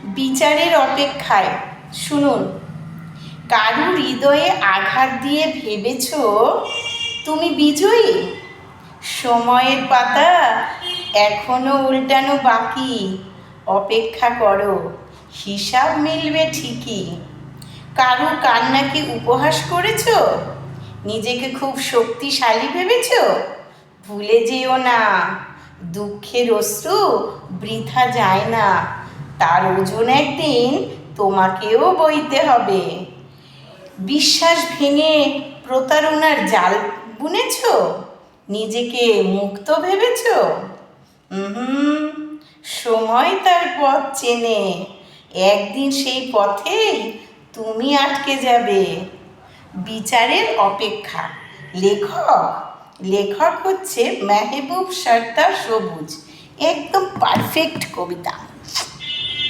বিচারের অপেক্ষায়। শুনুন, কারু হৃদয়ে আঘাত দিয়ে ভেবেছ তুমি বিজয়ী? সময়ের পাতা এখনো উল্টানো বাকি। অপেক্ষা করো, হিসাব মিলবে ঠিকই। কারু কান্নাকে উপহাস করেছ? নিজেকে খুব শক্তিশালী ভেবেছ? ভুলে যেও না, দুঃখের অশ্রু বৃথা যায় না। তার ওজন একদিন তোমাকেও বইতে হবে। বিশ্বাস ভেঙে প্রতারণার জাল বুনেছ? নিজেকে মুক্ত ভেবেছ? সময় তার পথ চেনে। একদিন সেই পথেই তুমি আটকে যাবে। বিচারের অপেক্ষা। লেখক হচ্ছে মেহবুব সরদার সবুজ। একদম পারফেক্ট কবিতা।